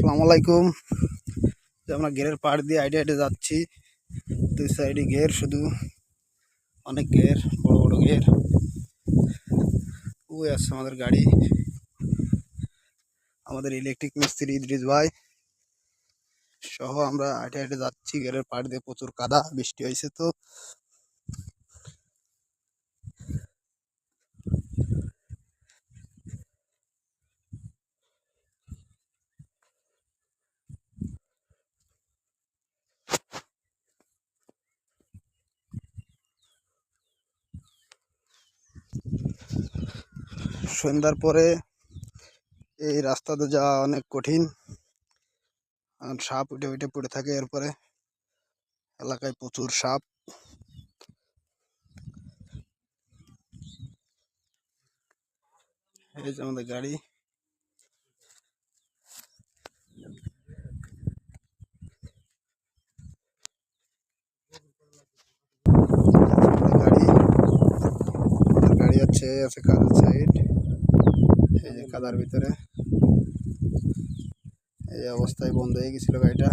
আসসালামু আলাইকুম। আমরা গেরের পাড় দিয়ে আইডে আইডে যাচ্ছি। দুই সাইডে গের, শুধু অনেক গের, বড় বড় গের। ওই আছে আমাদের গাড়ি, আমাদের ইলেকট্রিক মিস্ত্রি ইদ্রিস ভাই সহ আমরা আইডে আইডে যাচ্ছি গেরের পাড় দিয়ে। প্রচুর কাদা, বৃষ্টি হয়েছে তো। সন্ধ্যার পরে এই রাস্তাতে যাওয়া অনেক কঠিন, আর সাপ উঠে উঠে পড়ে থাকে। এরপরে এলাকায় প্রচুর সাপ। এই যে আমাদের গাড়ি, গাড়ি আছে কাদার সাইড। এই যে কাদার ভিতরে এই অবস্থায় বন্ধ হয়ে গেছিল গাড়িটা।